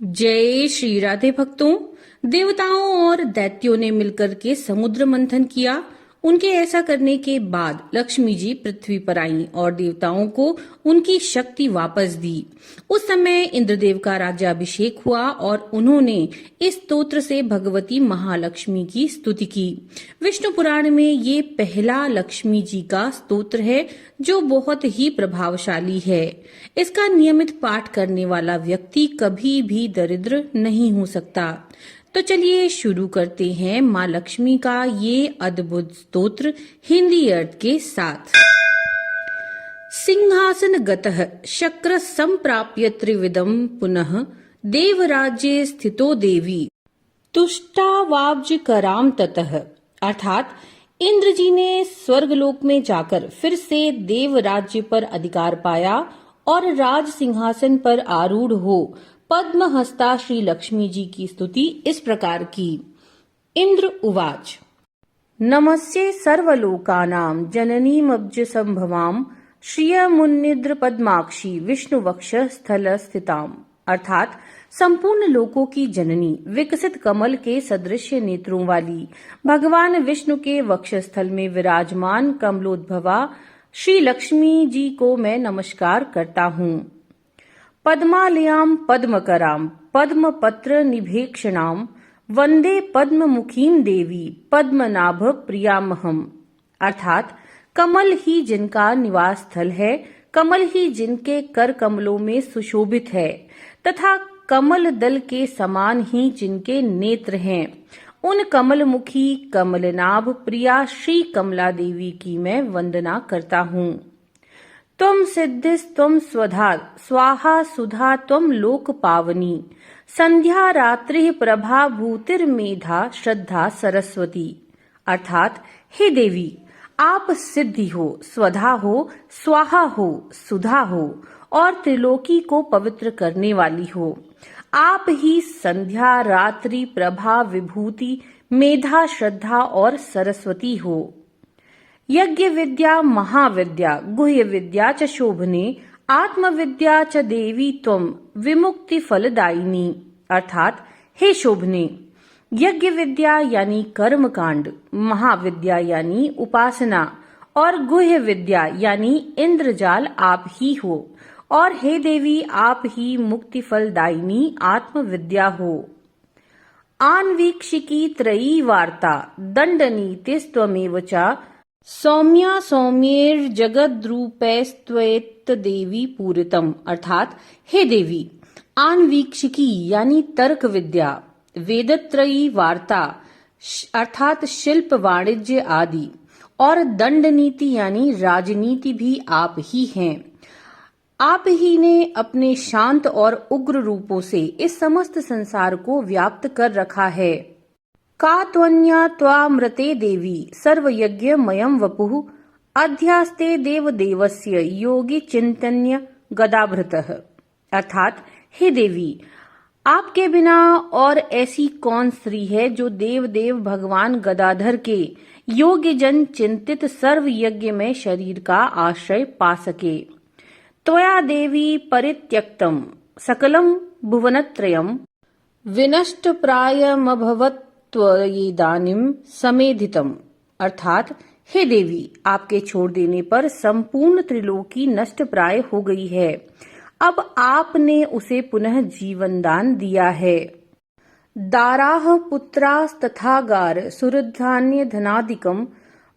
जय श्री राधे भक्तों। देवताओं और दैत्यों ने मिलकर के समुद्र मंथन किया। उनके ऐसा करने के बाद लक्ष्मी जी पृथ्वी पर आईं और देवताओं को उनकी शक्ति वापस दी। उस समय इंद्रदेव का राज्याभिषेक हुआ और उन्होंने इस स्तोत्र से भगवती महालक्ष्मी की स्तुति की। विष्णु पुराण में ये पहला लक्ष्मी जी का स्तोत्र है जो बहुत ही प्रभावशाली है। इसका नियमित पाठ करने वाला व्यक्ति कभी भी दरिद्र नहीं हो सकता। तो चलिए शुरू करते हैं माँ लक्ष्मी का ये अद्भुत स्तोत्र हिंदी अर्थ के साथ। सिंहासन गतः शक्र संप्राप्य त्रिविधम पुनः देवराज्ये स्थितो देवी तुष्टावाब्ज कराम ततः। अर्थात इंद्र जी ने स्वर्गलोक में जाकर फिर से देव राज्य पर अधिकार पाया और राज सिंहासन पर आरूढ़ हो पद्म हस्ता श्री लक्ष्मी जी की स्तुति इस प्रकार की। इंद्र उवाच नमस्ये सर्वलोकानां जननीमब्ज संभवाम श्रियमुन्निद्र पद्माक्षी विष्णु वक्ष स्थल स्थिताम। अर्थात संपूर्ण लोकों की जननी विकसित कमल के सदृश्य नेत्रों वाली भगवान विष्णु के वक्षस्थल में विराजमान कमलोद्भवा श्री लक्ष्मी जी को मैं नमस्कार करता हूँ। पद्मालयाम पद्मकराम पद्मपत्र निभेक्षणाम वंदे पद्ममुखीम देवी पद्मनाभ प्रियामहम। अर्थात कमल ही जिनका निवास स्थल है, कमल ही जिनके कर कमलों में सुशोभित है तथा कमल दल के समान ही जिनके नेत्र हैं, उन कमलमुखी कमलनाभ प्रिया श्री कमला देवी की मैं वंदना करता हूँ। त्वं सिद्धिस्त्वं स्वधा स्वाहा सुधा त्वं लोक पावनी संध्या रात्रि प्रभा भूतिर्मेधा श्रद्धा सरस्वती। अर्थात हे देवी, आप सिद्धि हो, स्वधा हो, स्वाहा हो, सुधा हो और त्रिलोकी को पवित्र करने वाली हो। आप ही संध्या रात्रि प्रभा विभूति मेधा श्रद्धा और सरस्वती हो। यज्ञ विद्या महाविद्या गुह्य विद्या च शोभने आत्म विद्या च देवी त्वं विमुक्ति फलदायिनी। अर्थात हे शोभने, यज्ञ विद्या यानी कर्म कांड, महाविद्या यानी उपासना और गुह्य विद्या यानी इंद्रजाल आप ही हो और हे देवी आप ही मुक्ति फलदायिनी आत्म विद्या हो। आन्वीक्षिकी त्रयी वार्ता दंडनीतिस्त्वमेव च सौम्या सौम्यैर्जगद्रूपैस्त्वेत्त देवी पूरितम। अर्थात हे देवी, आन्वीक्षिकी यानी तर्क विद्या, वेदत्रयी वार्ता अर्थात शिल्प वाणिज्य आदि और दंड नीति यानी राजनीति भी आप ही हैं। आप ही ने अपने शांत और उग्र रूपों से इस समस्त संसार को व्याप्त कर रखा है। का त्वन्या त्वामृते देवी सर्वयज्ञ मयं वपुः अध्यास्ते देवदेवस्य योगी चिंतन्य गदाभृतः। अर्थात हे देवी, आपके बिना और ऐसी कौन स्त्री है जो देव भगवान गदाधर के योग्य जन चिंतित सर्व यज्ञ में शरीर का आश्रय पा सके। त्वया देवी परित्यक्तम सकलम भुवनत्रयम विनष्ट प्रायमभवत् त्वयेदानीं समेधितम। अर्थात हे देवी, आपके छोड़ देने पर संपूर्ण त्रिलोकी नष्ट प्राय हो गई है। अब आपने उसे पुनः जीवन दान दिया है। दाराह पुत्रास्तथागार सुहृद्धान्य धनादिकम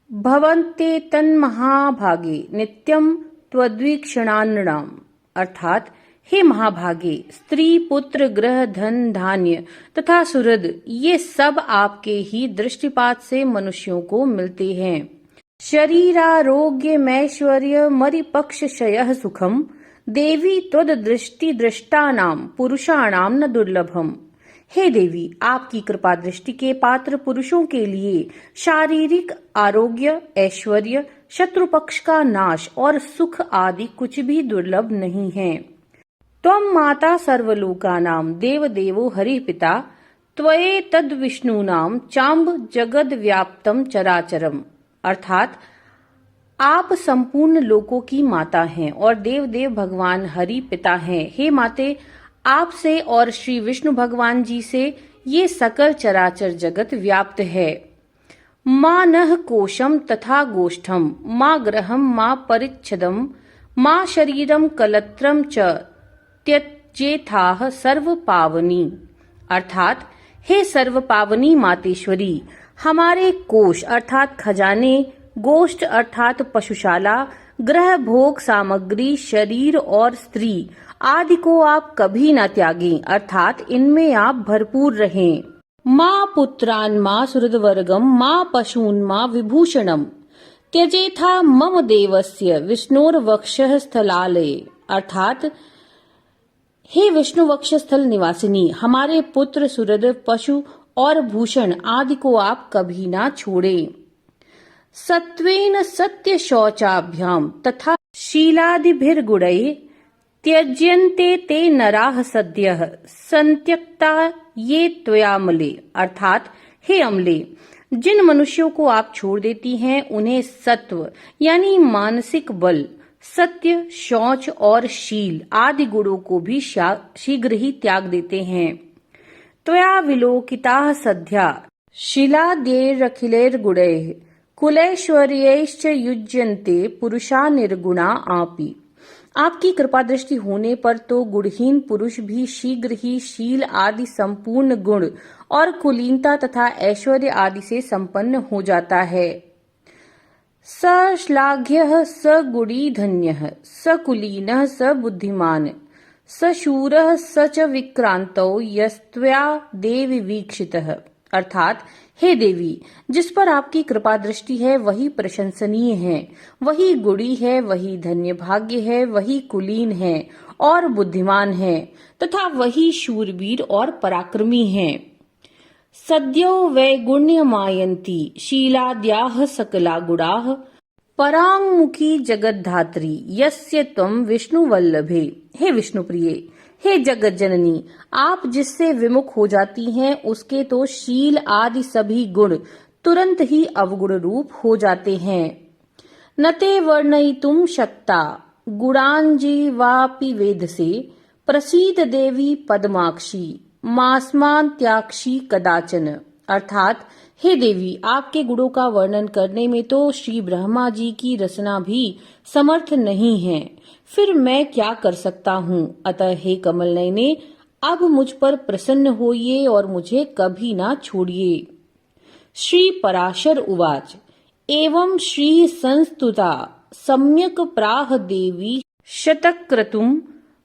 भवन्ते तन्महाभागे नित्यम त्वद्वीक्षणान्नणाम। अर्थात हे महाभागे, स्त्री पुत्र ग्रह धन धान्य तथा सुहृद ये सब आपके ही दृष्टिपात से मनुष्यों को मिलते हैं। शरीरारोग्यमैश्वर्य मरिपक्षशयः सुखम देवी त्वद्दृष्टि दृष्टानाम पुरुषाणाम न दुर्लभम। हे देवी, आपकी कृपा दृष्टि के पात्र पुरुषों के लिए शारीरिक आरोग्य, ऐश्वर्य, शत्रु पक्ष का नाश और सुख आदि कुछ भी दुर्लभ नहीं है। त्वं माता सर्वलोकानां देवदेवो हरिः पिता त्वये तद्विष्णूनां चाम्ब जगद व्याप्तम चराचरम। अर्थात आप संपूर्ण लोकों की माता हैं और देव भगवान हरि पिता हैं। हे माते, आपसे और श्री विष्णु भगवान जी से ये सकल चराचर जगत व्याप्त है। मां नः कोशम तथा गोष्ठम, मां गृहम मां परिच्छदम, मां शरीरम कलत्रम च त्यजेथाह सर्व पावनी। अर्थात हे सर्व पावनी मातेश्वरी, हमारे कोश अर्थात खजाने, गोष्ठ अर्थात पशुशाला, ग्रह भोग सामग्री, शरीर और स्त्री आदि को आप कभी न त्यागें, अर्थात इनमें आप भरपूर रहें। मां पुत्रान् मां सुहृदवर्गम मां पशून् मां विभूषणम त्यजेथा मम देवस्य विष्णोर्वक्षः स्थलालये। अर्थात हे विष्णु वक्षस्थल निवासिनी, हमारे पुत्र, सुहृद, पशु और भूषण आदि को आप कभी ना छोड़ें। सत्वेन सत्य शौचाभ्याम तथा शीलादिभिर्गुणैः त्यज्यन्ते ते नराः सद्यः संत्यक्ता ये त्वयामले। अर्थात हे अमले, जिन मनुष्यों को आप छोड़ देती हैं उन्हें सत्व यानी मानसिक बल, सत्य, शौच और शील आदि गुणों को भी शीघ्र ही त्याग देते हैं। त्वया विलोकिताः सद्या शीलाद्यैरखिलैर्गुणैः कुलैश्वर्यैश्च युज्यन्ते पुरुषा निर्गुणा आपि। आपकी कृपा दृष्टि होने पर तो गुणहीन पुरुष भी शीघ्र ही शील आदि संपूर्ण गुण और कुलीनता तथा ऐश्वर्य आदि से संपन्न हो जाता है। स श्लाघ्यः स गुणी धन्यः स कुलीनः स बुद्धिमान् स शूरः स च विक्रांतो यस्त्वया देवी वीक्षितः। अर्थात हे देवी, जिस पर आपकी कृपा दृष्टि है वही प्रशंसनीय है, वही गुणी है, वही धन्य भाग्य है, वही कुलीन है और बुद्धिमान है तथा वही शूरवीर और पराक्रमी है। सद्यो वैगुण्यमायन्ति शीलाद्याः सकला गुणाः पराङ्मुखी जगद्धात्री यस्य त्वं विष्णुवल्लभे। हे विष्णुप्रिये, हे जगत जननी, आप जिससे विमुख हो जाती हैं उसके तो शील आदि सभी गुण तुरंत ही अवगुण रूप हो जाते हैं। नते वर्णयितुं शक्ता गुणांजीवापि वेदसे प्रसीद देवी पद्माक्षी मास्मान्त्याक्षी कदाचन। अर्थात हे देवी, आपके गुणों का वर्णन करने में तो श्री ब्रह्मा जी की रचना भी समर्थ नहीं है, फिर मैं क्या कर सकता हूँ। अतः हे कमल नयने, अब मुझ पर प्रसन्न होइए और मुझे कभी ना छोड़िए। श्री पराशर उवाच एवं श्री संस्तुता सम्यक प्राह देवी शतक्रतुम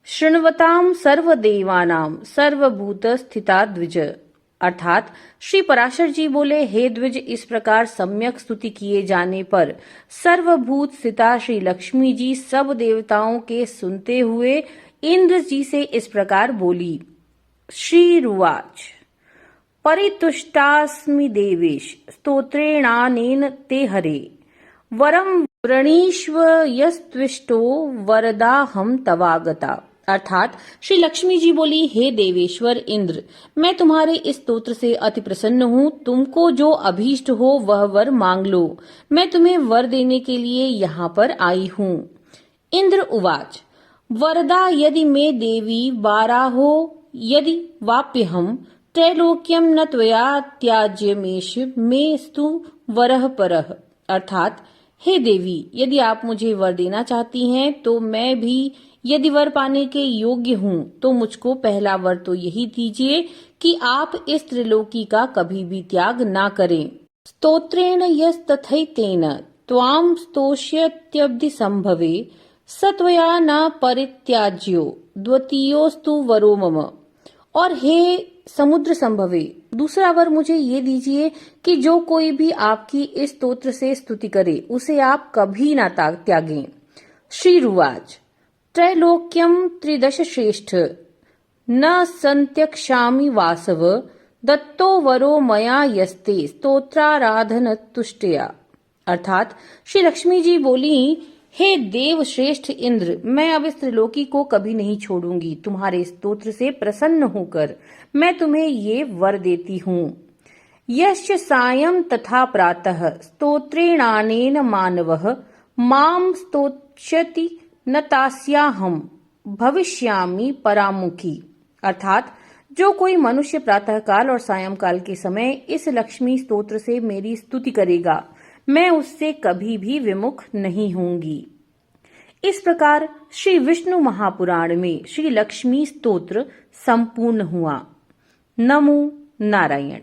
शृण्वताम सर्वदेवानां सर्वभूत स्थिता द्विज। अर्थात श्री पराशर जी बोले, हे द्विज, इस प्रकार सम्यक स्तुति किए जाने पर सर्वभूत स्थिता श्री लक्ष्मी जी सब देवताओं के सुनते हुए इंद्र जी से इस प्रकार बोली। श्री रुवाच परितुष्टास्मि देवेश स्तोत्रेणानेन ते हरे वरम वृणीष्व यस्त्विष्टो वरदाहम तवागता। अर्थात श्री लक्ष्मी जी बोली, हे देवेश्वर इंद्र, मैं तुम्हारे इस स्तोत्र से अति प्रसन्न हूँ। तुमको जो अभीष्ट हो वह वर मांग लो, मैं तुम्हें वर देने के लिए यहाँ पर आई हूँ। इंद्र उवाच वरदा यदि मे देवी वाराहो यदि वाप्यहम त्रैलोक्यम न त्वया त्याज्यमेष मे स्तु वरः परः। अर्थात हे देवी, यदि आप मुझे वर देना चाहती हैं तो मैं भी यदि वर पाने के योग्य हूँ तो मुझको पहला वर तो यही दीजिए कि आप इस त्रिलोकी का कभी भी त्याग ना करें। स्तोत्रेण यस्तथैतेन त्वां स्तोष्यत्यब्धि संभवे सत्वया न परित्याज्यो द्वितीयोस्तु वरो मम। और हे समुद्र संभवे, दूसरा वर मुझे ये दीजिए कि जो कोई भी आपकी इस स्तोत्र से स्तुति करे उसे आप कभी ना त्यागें। श्री रुवाच त्रैलोक्यम त्रिदश श्रेष्ठ न संत्यक्षामि वासव दत्तो वरो मया यस्ते स्तोत्राराधन तुष्टया। अर्थात श्री लक्ष्मी जी बोली, हे देव श्रेष्ठ इंद्र, मैं अब इस त्रिलोकी को कभी नहीं छोड़ूंगी। तुम्हारे स्तोत्र से प्रसन्न होकर मैं तुम्हें ये वर देती हूँ। यश्च सायं तथा प्रातः स्तोत्रेणानेन मानवः माम स्तोष्यति न तास्याहम भविष्यामि परामुखी। अर्थात जो कोई मनुष्य प्रातःकाल और सायंकाल के समय इस लक्ष्मी स्तोत्र से मेरी स्तुति करेगा, मैं उससे कभी भी विमुख नहीं होंगी। इस प्रकार श्री विष्णु महापुराण में श्री लक्ष्मी स्तोत्र संपूर्ण हुआ। नमो नारायण।